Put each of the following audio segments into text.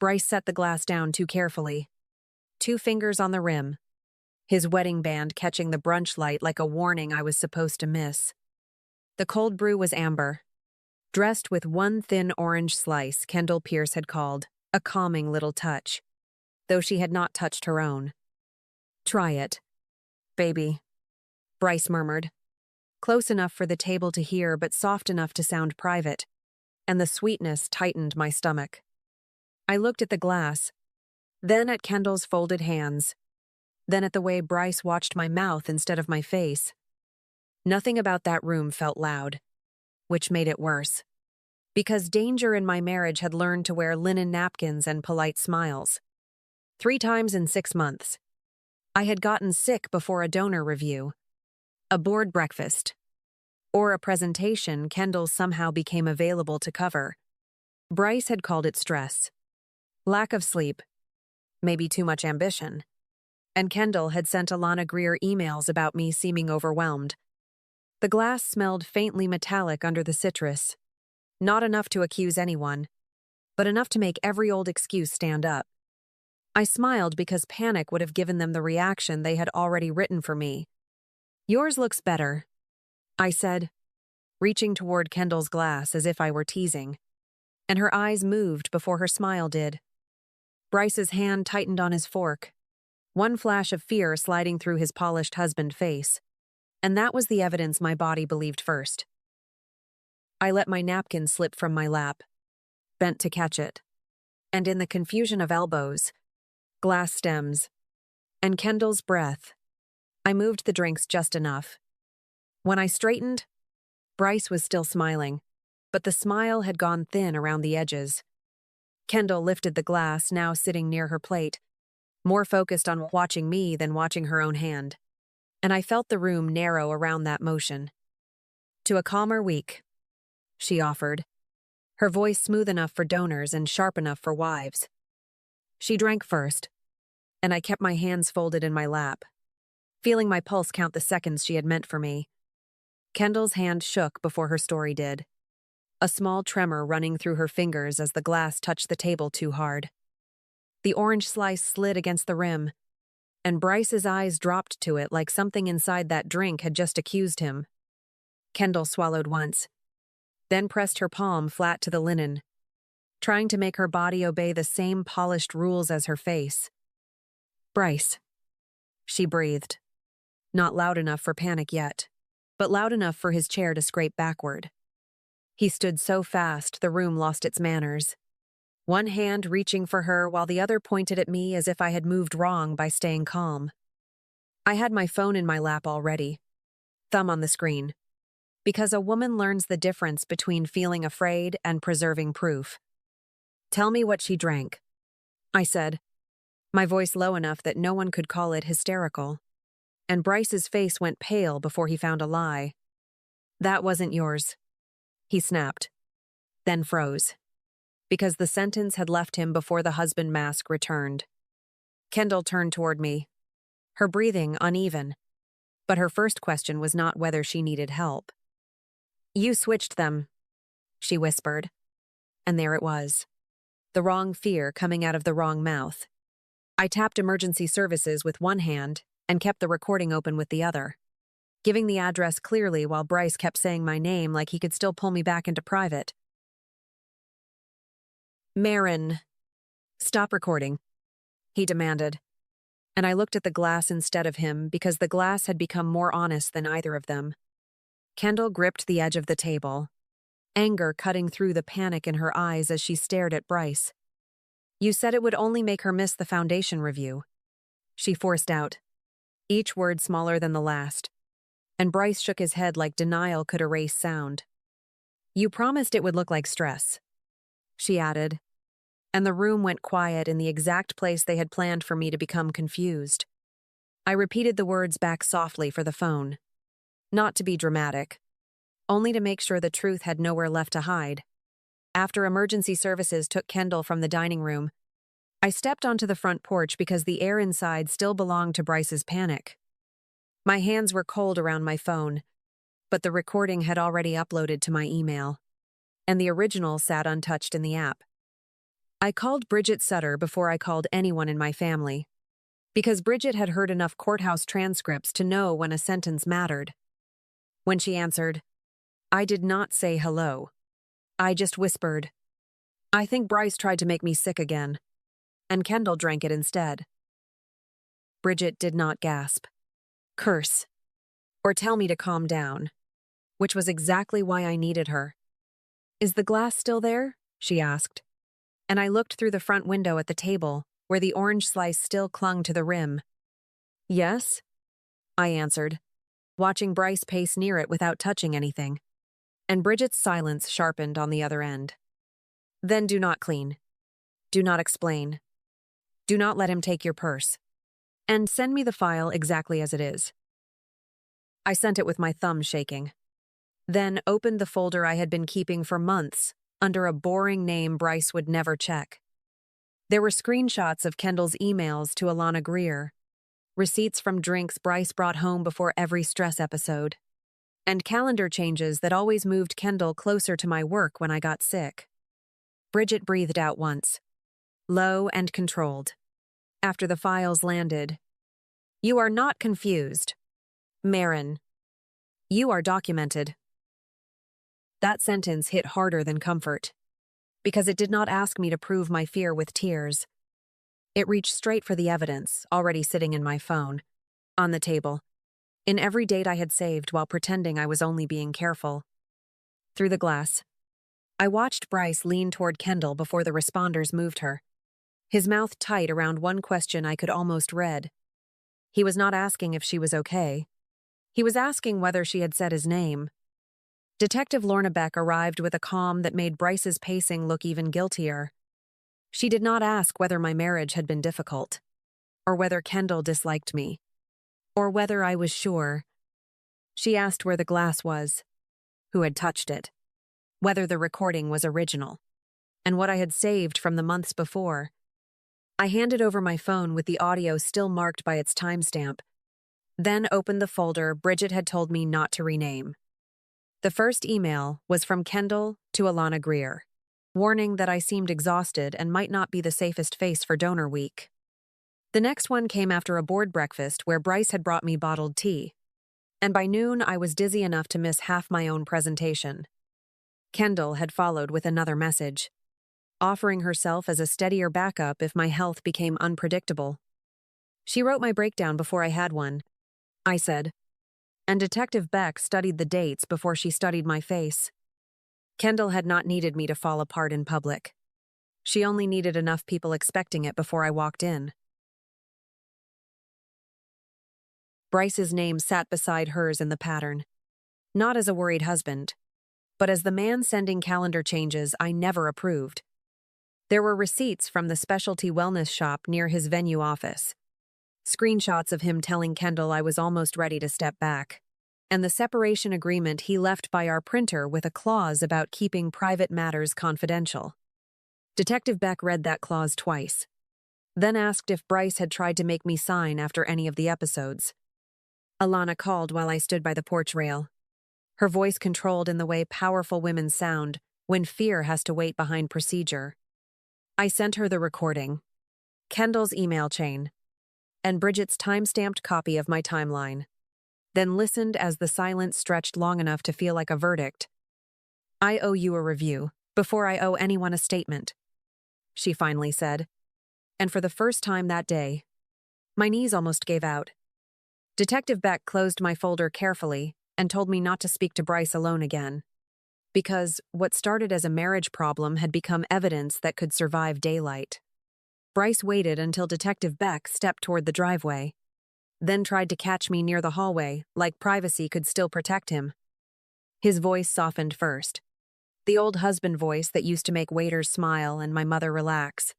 Bryce set the glass down too carefully. 2 fingers on the rim, his wedding band catching the brunch light like a warning I was supposed to miss. The cold brew was amber, dressed with one thin orange slice Kendall Pierce had called a calming little touch, though she had not touched her own. "Try it, baby," Bryce murmured, close enough for the table to hear but soft enough to sound private, and the sweetness tightened my stomach. I looked at the glass, then at Kendall's folded hands, then at the way Bryce watched my mouth instead of my face. Nothing about that room felt loud, which made it worse, because danger in my marriage had learned to wear linen napkins and polite smiles. 3 times in 6 months. I had gotten sick before a donor review, a board breakfast, or a presentation Kendall somehow became available to cover. Bryce had called it stress, lack of sleep, maybe too much ambition, and Kendall had sent Alana Greer emails about me seeming overwhelmed. The glass smelled faintly metallic under the citrus, not enough to accuse anyone, but enough to make every old excuse stand up. I smiled because panic would have given them the reaction they had already written for me. "Yours looks better," I said, reaching toward Kendall's glass as if I were teasing, and her eyes moved before her smile did. Bryce's hand tightened on his fork, one flash of fear sliding through his polished husband face, and that was the evidence my body believed first. I let my napkin slip from my lap, bent to catch it, and in the confusion of elbows, glass stems, and Kendall's breath, I moved the drinks just enough. When I straightened, Bryce was still smiling, but the smile had gone thin around the edges. Kendall lifted the glass, now sitting near her plate, more focused on watching me than watching her own hand, and I felt the room narrow around that motion. "To a calmer week," she offered, her voice smooth enough for donors and sharp enough for wives. She drank first, and I kept my hands folded in my lap, feeling my pulse count the seconds she had meant for me. Kendall's hand shook before her story did, a small tremor running through her fingers as the glass touched the table too hard. The orange slice slid against the rim, and Bryce's eyes dropped to it like something inside that drink had just accused him. Kendall swallowed once, then pressed her palm flat to the linen, trying to make her body obey the same polished rules as her face. "Bryce," she breathed, not loud enough for panic yet, but loud enough for his chair to scrape backward. He stood so fast the room lost its manners, one hand reaching for her while the other pointed at me as if I had moved wrong by staying calm. I had my phone in my lap already, thumb on the screen, because a woman learns the difference between feeling afraid and preserving proof. "Tell me what she drank," I said, my voice low enough that no one could call it hysterical, and Bryce's face went pale before he found a lie. "That wasn't yours," he snapped, then froze, because the sentence had left him before the husband mask returned. Kendall turned toward me, her breathing uneven, but her first question was not whether she needed help. "You switched them," she whispered, and there it was, the wrong fear coming out of the wrong mouth. I tapped emergency services with one hand and kept the recording open with the other, giving the address clearly while Bryce kept saying my name like he could still pull me back into private. "Marin, stop recording," he demanded, and I looked at the glass instead of him because the glass had become more honest than either of them. Kendall gripped the edge of the table, anger cutting through the panic in her eyes as she stared at Bryce. "You said it would only make her miss the foundation review," she forced out, each word smaller than the last, and Bryce shook his head like denial could erase sound. "You promised it would look like stress," she added, and the room went quiet in the exact place they had planned for me to become confused. I repeated the words back softly for the phone, not to be dramatic, only to make sure the truth had nowhere left to hide. After emergency services took Kendall from the dining room, I stepped onto the front porch because the air inside still belonged to Bryce's panic. My hands were cold around my phone, but the recording had already uploaded to my email, and the original sat untouched in the app. I called Bridget Sutter before I called anyone in my family, because Bridget had heard enough courthouse transcripts to know when a sentence mattered. When she answered, I did not say hello. I just whispered, I think Bryce tried to make me sick again, and Kendall drank it instead. Bridget did not gasp, curse, or tell me to calm down, which was exactly why I needed her. Is the glass still there? She asked, and I looked through the front window at the table, where the orange slice still clung to the rim. Yes, I answered, watching Bryce pace near it without touching anything, and Bridget's silence sharpened on the other end. Then do not clean. Do not explain. Do not let him take your purse. And send me the file exactly as it is. I sent it with my thumb shaking. Then opened the folder I had been keeping for months under a boring name Bryce would never check. There were screenshots of Kendall's emails to Alana Greer, receipts from drinks Bryce brought home before every stress episode, and calendar changes that always moved Kendall closer to my work when I got sick. Bridget breathed out once, low and controlled. After the files landed, You are not confused. Marin. You are documented. That sentence hit harder than comfort, because it did not ask me to prove my fear with tears. It reached straight for the evidence, already sitting in my phone, on the table, in every date I had saved while pretending I was only being careful. Through the glass, I watched Bryce lean toward Kendall before the responders moved her, his mouth tight around one question I could almost read. He was not asking if she was okay. He was asking whether she had said his name. Detective Lorna Beck arrived with a calm that made Bryce's pacing look even guiltier. She did not ask whether my marriage had been difficult, or whether Kendall disliked me, or whether I was sure. She asked where the glass was, who had touched it, whether the recording was original, and what I had saved from the months before. I handed over my phone with the audio still marked by its timestamp, then opened the folder Bridget had told me not to rename. The first email was from Kendall to Alana Greer, warning that I seemed exhausted and might not be the safest face for donor week. The next one came after a board breakfast where Bryce had brought me bottled tea, and by noon I was dizzy enough to miss half my own presentation. Kendall had followed with another message, offering herself as a steadier backup if my health became unpredictable. She wrote my breakdown before I had one, I said, and Detective Beck studied the dates before she studied my face. Kendall had not needed me to fall apart in public. She only needed enough people expecting it before I walked in. Bryce's name sat beside hers in the pattern, not as a worried husband, but as the man sending calendar changes I never approved. There were receipts from the specialty wellness shop near his venue office, screenshots of him telling Kendall I was almost ready to step back, and the separation agreement he left by our printer with a clause about keeping private matters confidential. Detective Beck read that clause twice, then asked if Bryce had tried to make me sign after any of the episodes. Alana called while I stood by the porch rail, her voice controlled in the way powerful women sound when fear has to wait behind procedure. I sent her the recording, Kendall's email chain, and Bridget's time-stamped copy of my timeline, then listened as the silence stretched long enough to feel like a verdict. I owe you a review before I owe anyone a statement, she finally said, and for the first time that day, my knees almost gave out. Detective Beck closed my folder carefully and told me not to speak to Bryce alone again, because what started as a marriage problem had become evidence that could survive daylight. Bryce waited until Detective Beck stepped toward the driveway, then tried to catch me near the hallway, like privacy could still protect him. His voice softened first, the old husband voice that used to make waiters smile and my mother relax,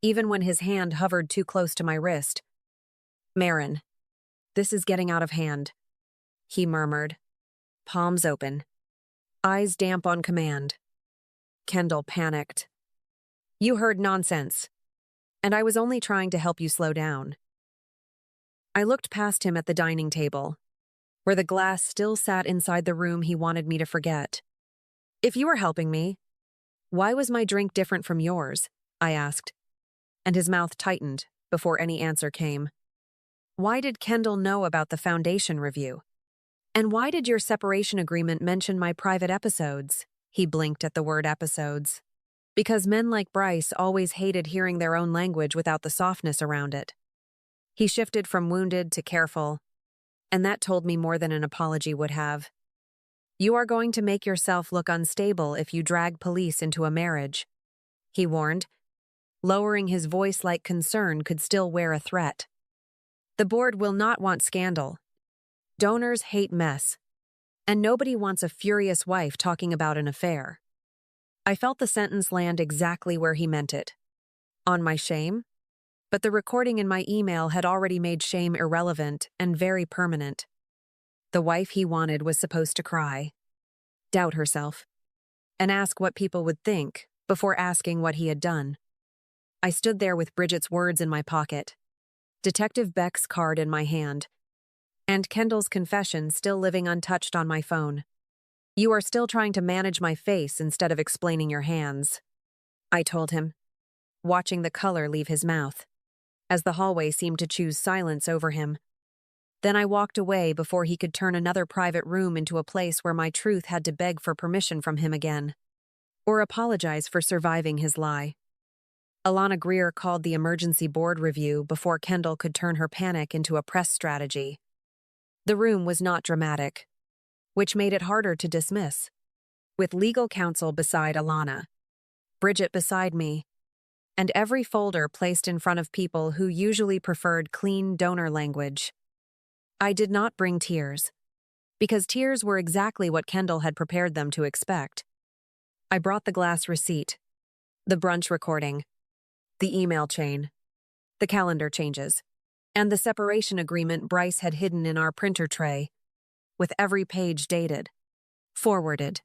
even when his hand hovered too close to my wrist. Marin, this is getting out of hand, he murmured, palms open, eyes damp on command. Kendall panicked. You heard nonsense, and I was only trying to help you slow down. I looked past him at the dining table, where the glass still sat inside the room he wanted me to forget. If you were helping me, why was my drink different from yours? I asked, and his mouth tightened before any answer came. Why did Kendall know about the Foundation review? And why did your separation agreement mention my private episodes? He blinked at the word episodes. Because men like Bryce always hated hearing their own language without the softness around it. He shifted from wounded to careful, and that told me more than an apology would have. You are going to make yourself look unstable if you drag police into a marriage, he warned. Lowering his voice like concern could still wear a threat. The board will not want scandal. Donors hate mess. And nobody wants a furious wife talking about an affair. I felt the sentence land exactly where he meant it. On my shame? But the recording in my email had already made shame irrelevant and very permanent. The wife he wanted was supposed to cry, doubt herself, and ask what people would think before asking what he had done. I stood there with Bridget's words in my pocket, Detective Beck's card in my hand, and Kendall's confession still living untouched on my phone. You are still trying to manage my face instead of explaining your hands, I told him, watching the color leave his mouth, as the hallway seemed to choose silence over him. Then I walked away before he could turn another private room into a place where my truth had to beg for permission from him again, or apologize for surviving his lie. Alana Greer called the emergency board review before Kendall could turn her panic into a press strategy. The room was not dramatic, which made it harder to dismiss. With legal counsel beside Alana, Bridget beside me, and every folder placed in front of people who usually preferred clean donor language. I did not bring tears, because tears were exactly what Kendall had prepared them to expect. I brought the glass receipt, the brunch recording, the email chain, the calendar changes, and the separation agreement Bryce had hidden in our printer tray, with every page dated, forwarded,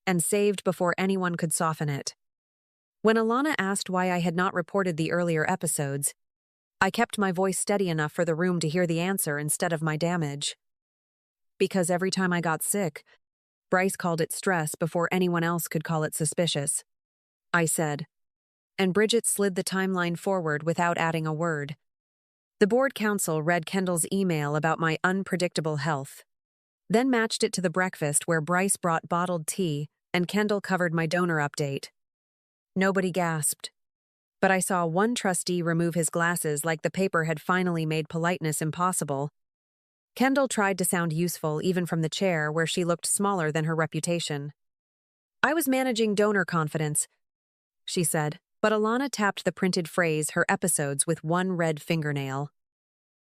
and saved before anyone could soften it. When Alana asked why I had not reported the earlier episodes, I kept my voice steady enough for the room to hear the answer instead of my damage. Because every time I got sick, Bryce called it stress before anyone else could call it suspicious, I said, and Bridget slid the timeline forward without adding a word. The board counsel read Kendall's email about my unpredictable health, then matched it to the breakfast where Bryce brought bottled tea and Kendall covered my donor update. Nobody gasped, but I saw one trustee remove his glasses like the paper had finally made politeness impossible. Kendall tried to sound useful even from the chair where she looked smaller than her reputation. I was managing donor confidence, she said, but Alana tapped the printed phrase her episodes with one red fingernail.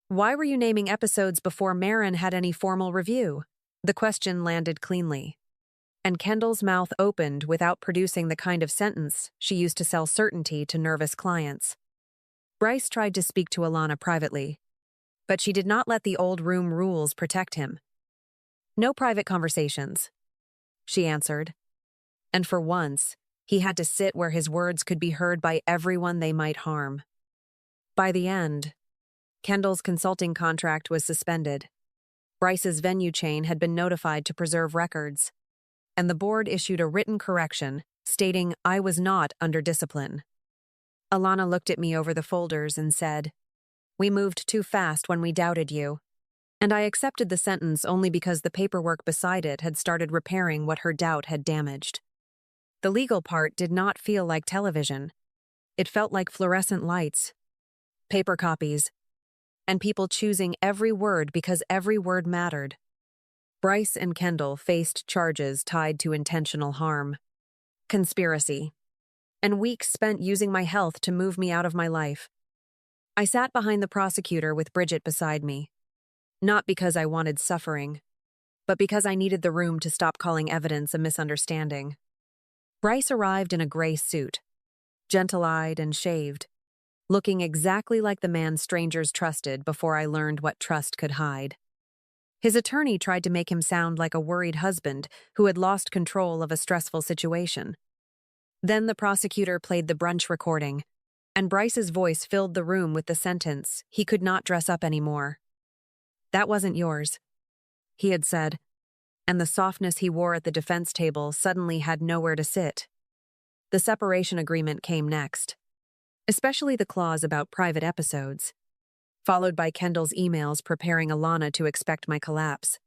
Why were you naming episodes before Marin had any formal review? The question landed cleanly, and Kendall's mouth opened without producing the kind of sentence she used to sell certainty to nervous clients. Bryce tried to speak to Alana privately, but she did not let the old room rules protect him. No private conversations, she answered, and for once, he had to sit where his words could be heard by everyone they might harm. By the end, Kendall's consulting contract was suspended. Bryce's venue chain had been notified to preserve records, and the board issued a written correction stating I was not under discipline. Alana looked at me over the folders and said, "We moved too fast when we doubted you," and I accepted the sentence only because the paperwork beside it had started repairing what her doubt had damaged. The legal part did not feel like television. It felt like fluorescent lights, paper copies, and people choosing every word because every word mattered. Bryce and Kendall faced charges tied to intentional harm, conspiracy, and weeks spent using my health to move me out of my life. I sat behind the prosecutor with Bridget beside me, not because I wanted suffering, but because I needed the room to stop calling evidence a misunderstanding. Bryce arrived in a gray suit, gentle-eyed and shaved, looking exactly like the man strangers trusted before I learned what trust could hide. His attorney tried to make him sound like a worried husband who had lost control of a stressful situation. Then the prosecutor played the brunch recording, and Bryce's voice filled the room with the sentence, he could not dress up anymore. "That wasn't yours," he had said, and the softness he wore at the defense table suddenly had nowhere to sit. The separation agreement came next. especially the clause about private episodes, followed by Kendall's emails preparing Alana to expect my collapse.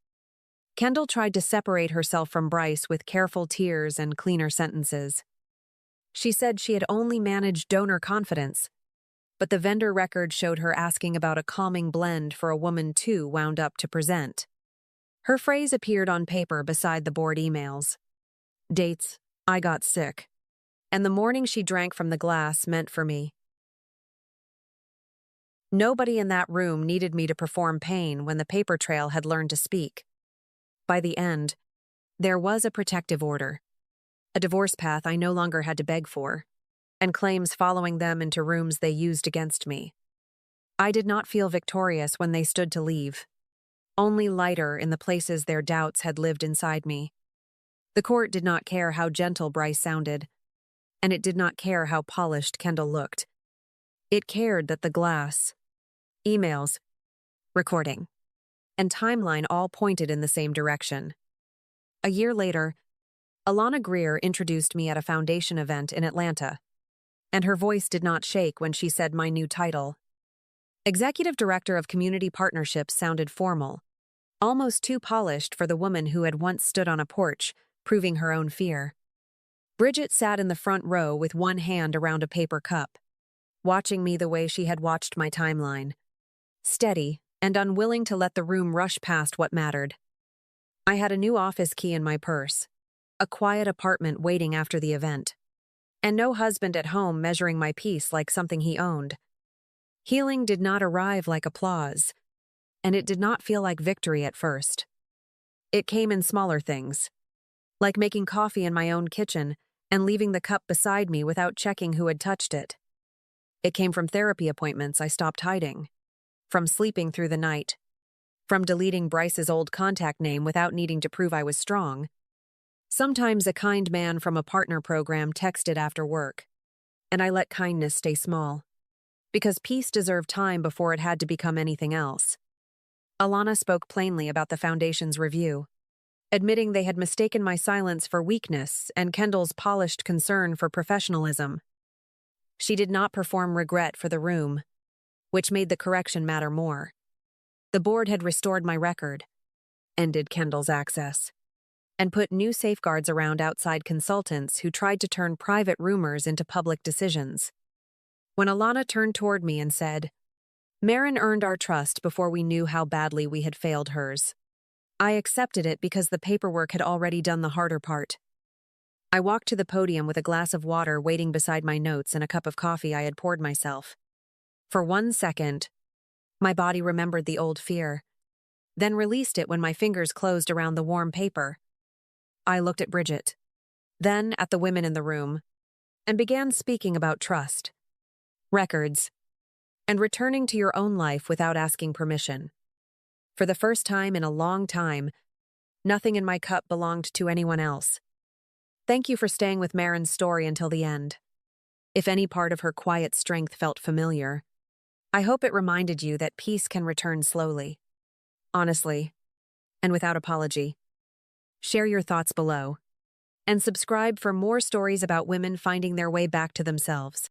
Kendall tried to separate herself from Bryce with careful tears and cleaner sentences. She said she had only managed donor confidence, but the vendor record showed her asking about a calming blend for a woman too wound up to present. Her phrase appeared on paper beside the board emails. Dates, I got sick. And the morning she drank from the glass meant for me. Nobody in that room needed me to perform pain when the paper trail had learned to speak. By the end, there was a protective order, a divorce path I no longer had to beg for, and claims following them into rooms they used against me. I did not feel victorious when they stood to leave, only lighter in the places their doubts had lived inside me. The court did not care how gentle Bryce sounded, and it did not care how polished Kendall looked. It cared that the glass, emails, recording, and timeline all pointed in the same direction. A year later, Alana Greer introduced me at a foundation event in Atlanta, and her voice did not shake when she said my new title. Executive Director of Community Partnerships sounded formal, almost too polished for the woman who had once stood on a porch, proving her own fear. Bridget sat in the front row with one hand around a paper cup, watching me the way she had watched my timeline, steady and unwilling to let the room rush past what mattered. I had a new office key in my purse, a quiet apartment waiting after the event, and no husband at home measuring my peace like something he owned. Healing did not arrive like applause, and it did not feel like victory at first. It came in smaller things, like making coffee in my own kitchen and leaving the cup beside me without checking who had touched it. It came from therapy appointments I stopped hiding, from sleeping through the night, from deleting Bryce's old contact name without needing to prove I was strong. Sometimes a kind man from a partner program texted after work, and I let kindness stay small, because peace deserved time before it had to become anything else. Alana spoke plainly about the Foundation's review, admitting they had mistaken my silence for weakness and Kendall's polished concern for professionalism. She did not perform regret for the room, which made the correction matter more. The board had restored my record, ended Kendall's access, and put new safeguards around outside consultants who tried to turn private rumors into public decisions. When Alana turned toward me and said, "Marin earned our trust before we knew how badly we had failed hers," I accepted it because the paperwork had already done the harder part. I walked to the podium with a glass of water waiting beside my notes and a cup of coffee I had poured myself. For 1 second, my body remembered the old fear, then released it when my fingers closed around the warm paper. I looked at Bridget, then at the women in the room, and began speaking about trust, records, and returning to your own life without asking permission. For the first time in a long time, nothing in my cup belonged to anyone else. Thank you for staying with Marin's story until the end. If any part of her quiet strength felt familiar, I hope it reminded you that peace can return slowly, honestly, and without apology. Share your thoughts below, and subscribe for more stories about women finding their way back to themselves.